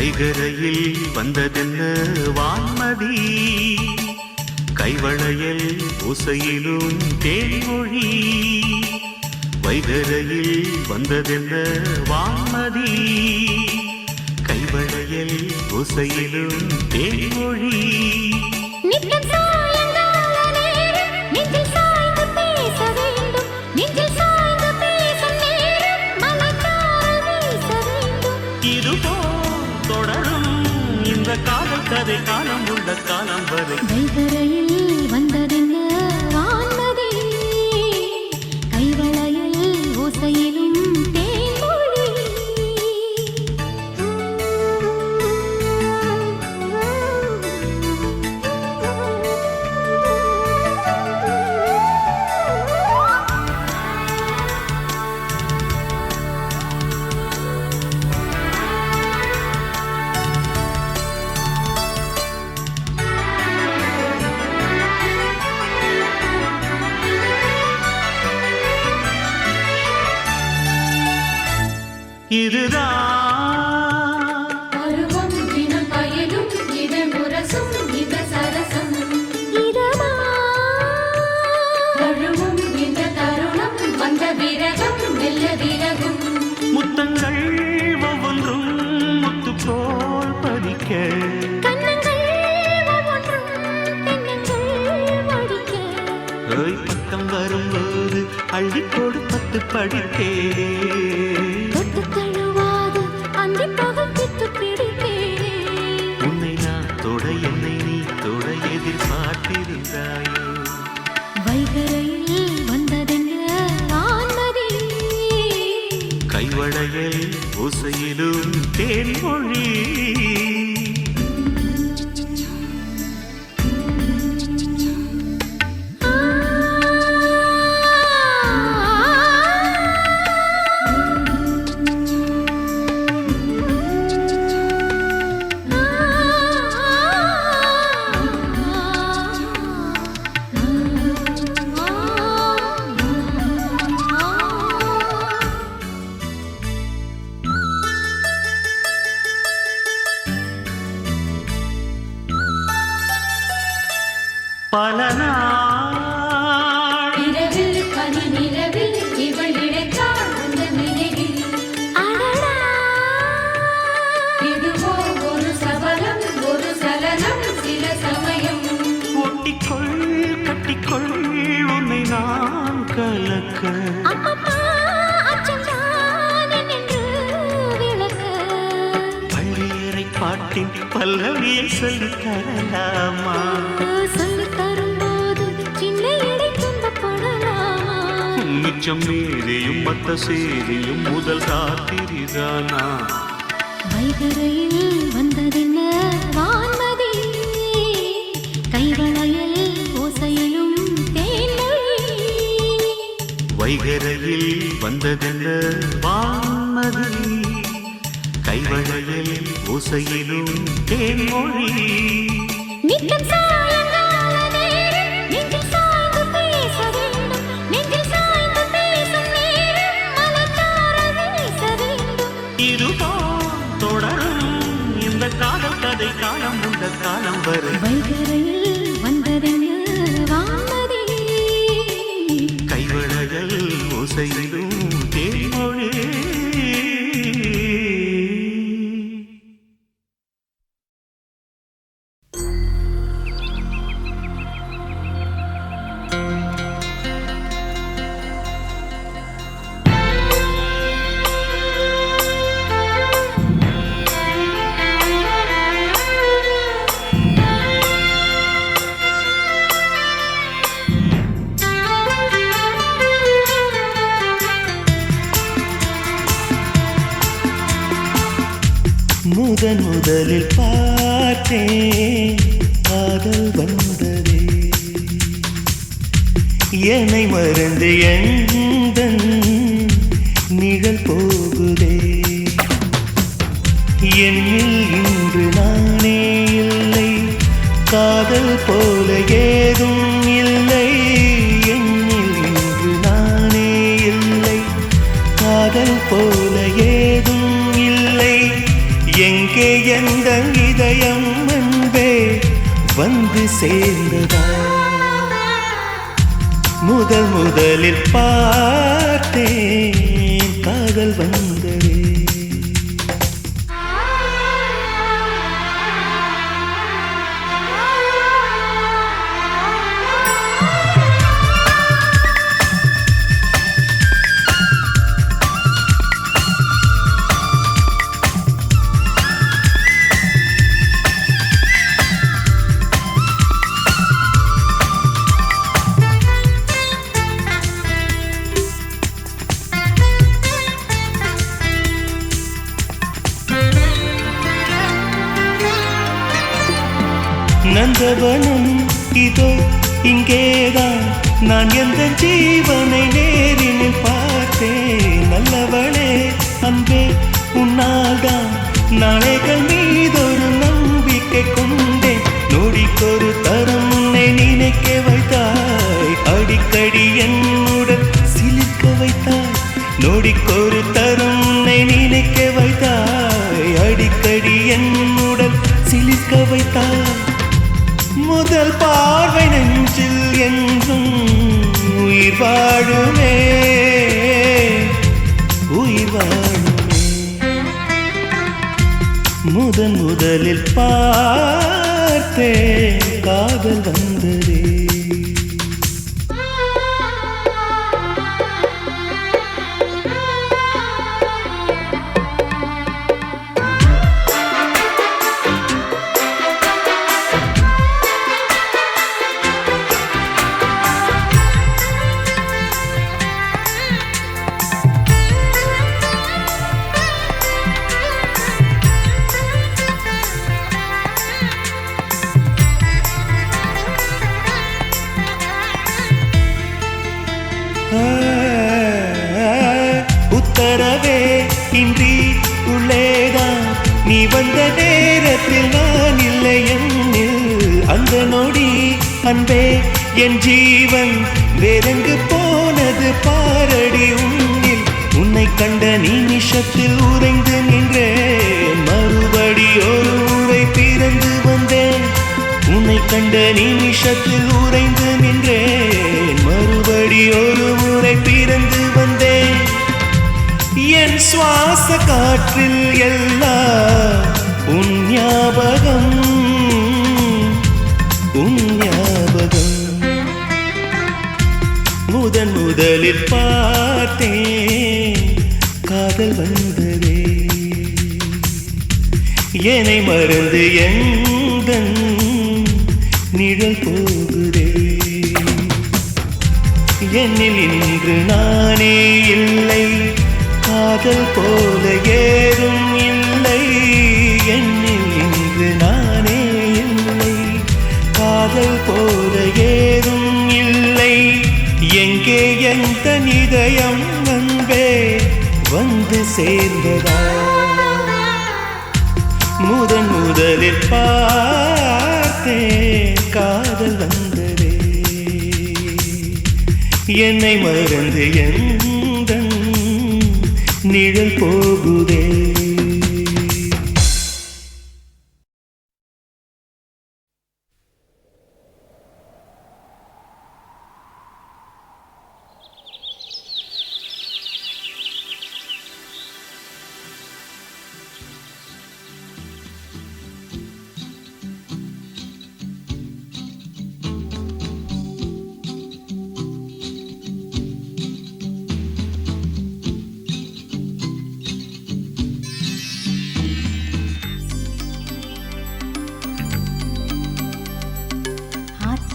வைகரையில் வந்ததென்ன வான்மதி, கைவளையல் ஓசையிலும் தேன்மொழி. வைகரையில் வந்ததென்ன வான்மதி, கைவளையல் ஓசையிலும் தேன்மொழி. காதல் கதை காலம் உள்ள காலம் வரை வைகரையில் வந்ததென்ன வான்மதி, கைவளையல் ஓசையிலும் தேன்மொழி. இதுதான் பருவம் தினம் பயனும் இது முரசும் இது சரசம். இதமா தழுவும் இந்த தருணம் வந்த விரகம் மெல்ல விலகும். முத்தங்கள் ஒவ்வொன்றும் முத்து போல் பதிக்க, கண்ணங்கள் ஒவ்வொன்றும் தென்னங்கள் வடிக்க. பக்கம் வரும்போது அள்ளி கொடு பத்து படித்தே, உன்னை நான் தொட என்னை நீ தொட எதிர்பார்த்திருந்தாயோ. வைகரையில் வந்ததென்ன வான்மதி, கைவளையல் ஓசையிலும் தேன்மொழி. பல நாள் இரவில் பனி நிலவில் இவள் இழைத்தாள் அந்த நினைவில். இதுவோ ஒரு சபலம் ஒரு சலனம் சில சமயம். ஒட்டிக்கொள் கட்டிக்கொள் உன்னை நான் கலக்க, பள்ளியறை பாட்டின் பல்லவியை சொல்லித் தரலாமா? மிச்சம் மீதியும் மத்த சேதியும் முதல் காத்திரிதானா? வைகரையில் வந்ததென்ன வான்மதி, கைவளையல் ஓசையிலும் தேன்மொழி. வைகரையில் வந்ததென்ன வான்மதி, கைவளையல் ஓசையிலும் தேன்மொழி. நித்தம் சாயங்கால நேரம் நெஞ்சில் சாய்ந்து பேச வேண்டும், நெஞ்சில் சாய்ந்து பேசும் நேரம் மலர்த்தாரல் வீச வேண்டும். இதுதான் தொடரும் இந்த காதல் கதை காலம் உள்ள காலம் வரை. வைகரையில் வந்ததென்ன வான்மதி, கைவளையல் ஓசையிலும் தேன்மொழி. முதலில் பார்த்தேன் காதல் வந்ததே, என்னை மறந்து எந்தன் நிழல் போகுதே. என்னில் இன்று நானே இல்லை, காதல் போல ஏதும் இல்லை. என்னில் இன்று நானே இல்லை, காதல் போல ஏதும் இல்லை. எங்கே என் வந்து சேர்ந்ததா முதலில் பார்த்தேன் காதல் வந்ததே நந்தவனம் இதோ இங்கேதான் நான் எந்த ஜீவனை நேரில் பார்த்தேன் நல்லவளே அன்பே உன்னால்தான் நாளைகள் மீதொரு நம்பிக்கை கொண்டேன் நொடிக்கொரு தரம் உன்னை நினைக்க வைத்தாய் அடிக்கடி என்னுடன் சிலிர்க்க வைத்தாய் நொடிக்கொரு தரம் உன்னை நினைக்க வைத்தாய் அடிக்கடி என்னுடன் சிலிர்க்க வைத்தாய் முதல் பார்வை நெஞ்சில் என்றும் உயிர் வாழுமே உயிர் வாழுமே முதலில் பார்த்தே காதல் வந்ததே உத்தரவே இன்றி உள்ளேதான் நீ வந்த நேரத்தில் நான் இல்லை என்னில் அந்த நொடி அன்பே என் ஜீவன் வேறெங்கு போனது பாரடி உன்னில் உன்னை கண்ட நிமிஷத்தில் உறைந்து நின்றேன் மறுபடி ஒரு முறை பிறந்து வந்தேன் உன்னை கண்ட நிமிஷத்தில் உறைந்து நின்றேன் மறுபடி ஒரு முறை பிறந்து வந்தேன் என் சுவாச காற்றில் எல்லாம் உன் ஞாபகம் முதலில் பார்த்தேன் காதல் வந்ததே என்னை மறந்து எந்தன் நிழல் போகுதே என்னில் இன்று நானே இல்லை காதல் போல ஏதும் இல்லை என்னில் இன்று நானே இல்லை காதல் போல ஏதும் இல்லை எங்கே எந்த இதயம் அன்பே வந்து சேர்ந்ததா முதலில் பார்த்தேன் காதல் வந்ததே என்னை மறந்து எந்தன் நிழல் போகுதே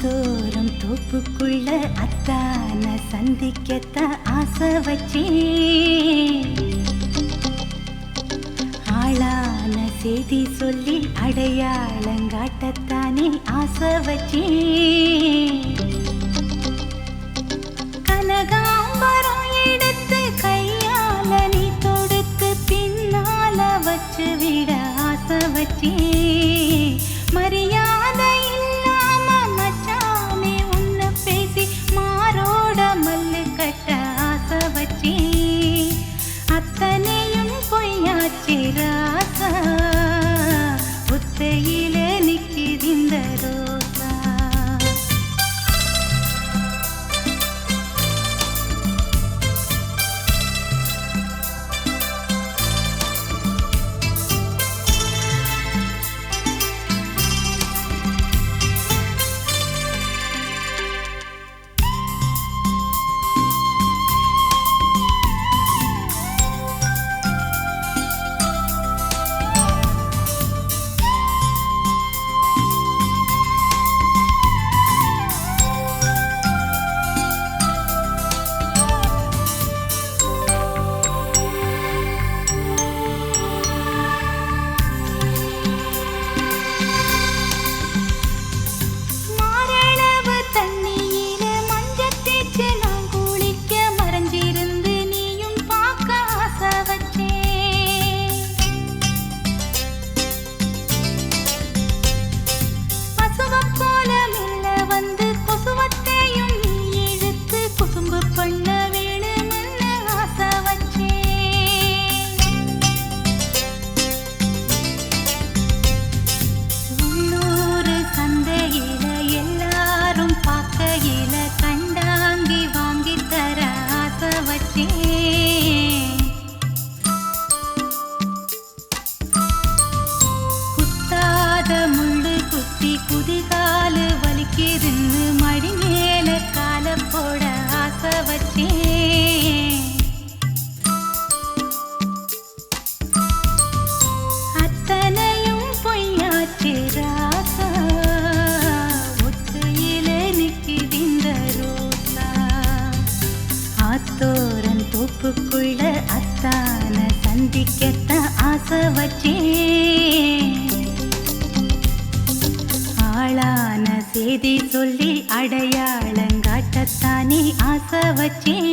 தோறும் தோப்புக்குள்ள அத்தான சந்திக்கத்தான் ஆசை வச்சே ஆளான செய்தி சொல்லி அடையாளங்காட்டத்தானே ஆசை வச்சே கனகாம்பரம் எடுத்து கையால நீ தொடுத்து பின்னால வச்சு விட ஆசை வச்சே மரியாதை அத்தனையும் பொய்யாச்சி ராசா புத்தையில நிக்கிதிந்த ரோசா தோப்புக்குள்ள அத்தான சந்திக்கத்தான் ஆசை வச்சேன். ஆளான செய்தி சொல்லி அடையாளங்காட்டத்தானே ஆசை வச்சேன்.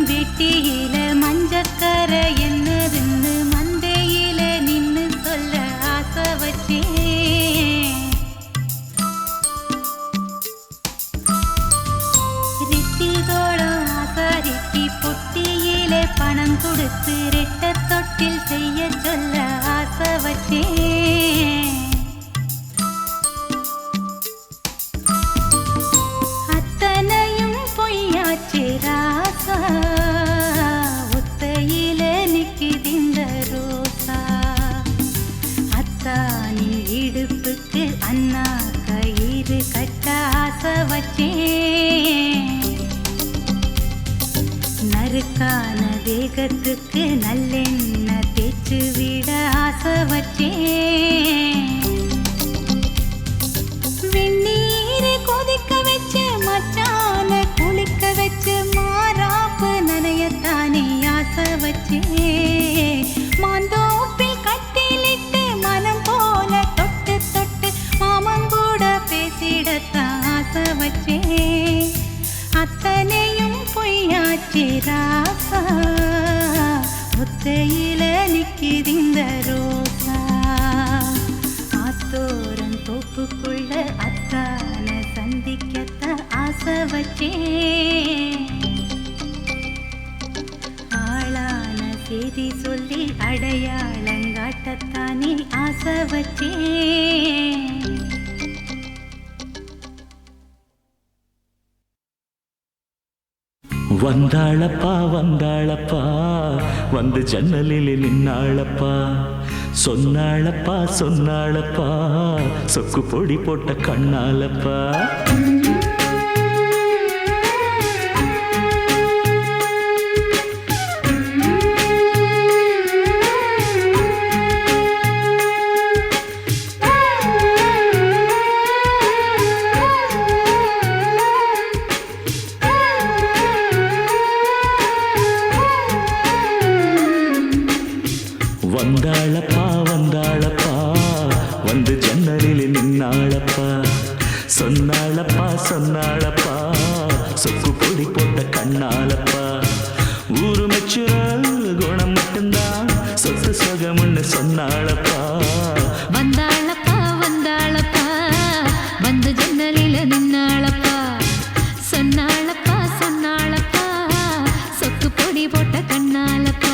வெட்டியில மஞ்சக்கர என்னதுன்னு மந்தையில நின்னு சொல்ல ஆசை வச்சேன். ரிட்டிதோடம் ஆசாரிக்கு பொட்டியில பணம் கொடுத்து ரெட்ட தொட்டில் செய்ய சொல்ல ஆசை வச்சேன். அத்தனையும் பொய்யாச்சு ராசா, ஒத்தையில நிக்குதிந்த ரோசா. அத்தானின் இடுப்புக்கு அண்ணா கயிறு கட்ட ஆசை வச்சேன். நறுக்கான வேகத்துக்கு நல்லெண்ணெய் தேய்ச்சு விட ஆசை வச்சேன். வெந்நீரை கொதிக்க வச்சு மச்சான குளிக்க வச்சு மாறாப்பு நனையத்தானே ஆசை வச்சேன். மாந்தோப்பில் கட்டிலிட்டு மனம் போல தொட்டு தொட்டு மாமங்கூட பேசிடத்தான் ஆசை வச்சேன். அத்தனையும் பொய்யாச்சு ராசா, ஒத்தையில நிக்குதிந்த ரோசா. ஆத்தோரன் தோப்புக்குள்ள அத்தான சந்திக்கத்தான் ஆசை வச்சேன். ஆளான செய்தி சொல்லி அடையாளங்காட்டத்தானே ஆசை வச்சேன். வந்தாளப்பா வந்தாளப்பா வந்து ஜன்னலில் நின்னாளப்பா. சொன்னாளப்பா சொன்னாளப்பா சொக்கு பொடி போட்ட கண்ணாலப்பா. வந்தாளப்பா வந்தாளப்பா வந்து ஜன்னலில் நின்னாளப்பா. சொன்னாளப்பா சொன்னாளப்பா சொக்கு பொடி போட்ட கண்ணாலப்பா. ஊரு மெச்சுற குணம் மட்டும்தான் சொத்து சொகம்னு சொன்னாளப்பா. வந்தாளப்பா வந்தாளப்பா வந்து ஜன்னலில நின்னாளப்பா. சொன்னாளப்பா சொன்னாளப்பா சொக்கு பொடி போட்ட கண்ணாலப்பா.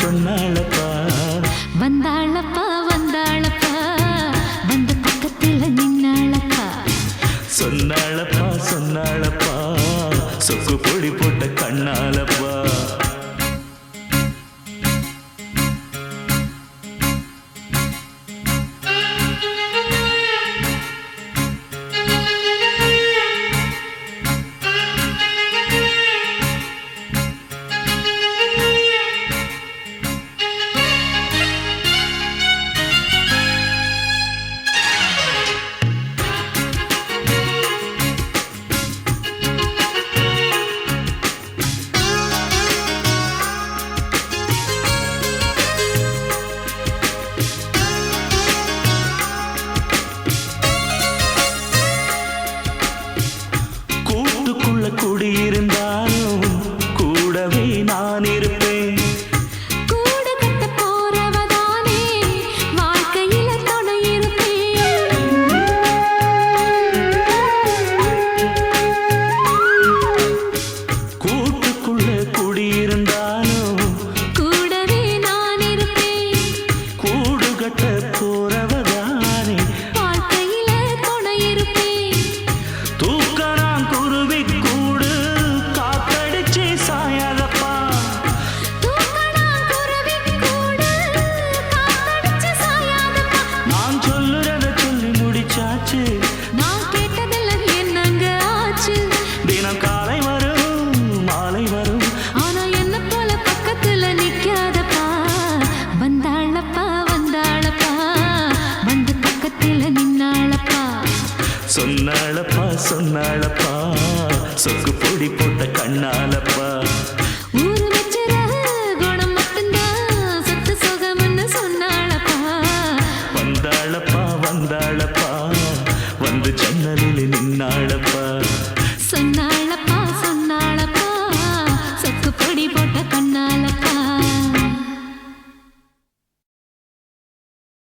சொன்னாளப்பா. வந்தாளப்பா வந்தாளப்பா வந்து பக்கத்துல நின்னாளப்பா. சொன்னாளப்பா சொன்னாளப்பா சொக்கு பொடி போட்ட கண்ணாலப்பா. குடியிருந்தாலும் கூடவே நான் இருப்பேன். கூடு கட்ட போறவதானே வாழ்க்கையில துணை இருப்பேன். கூட்டுக்குள்ள குடியிருந்தாலும் கூடவே நான் இருப்பேன். கூடு கட்ட போறவதானே வாழ்க்கையில துணை இருப்பேன். தூக்கறான் குருவி கூடு காத்தடிச்சு சாயாதப்பா. தூக்கணா குருவி கூடு காத்தடிச்சு சாயாதப்பா. நான் சொல்லுறத சொல்லி முடிச்சாச்சு. நான் கேட்டதெல்லாம் என்னங்க ஆச்சு. தினம் காலை வரும் மாலை வரும் ஆனா என்ன போல பக்கத்துல நிக்காதப்பா. வந்தாளப்பா வந்தாளப்பா வந்து பக்கத்துல நின்னாளப்பா. சொன்னாளப்பா சொன்னாளப்பா சொக்கு பொடி போட்ட கண்ணாலப்பா. ஊரு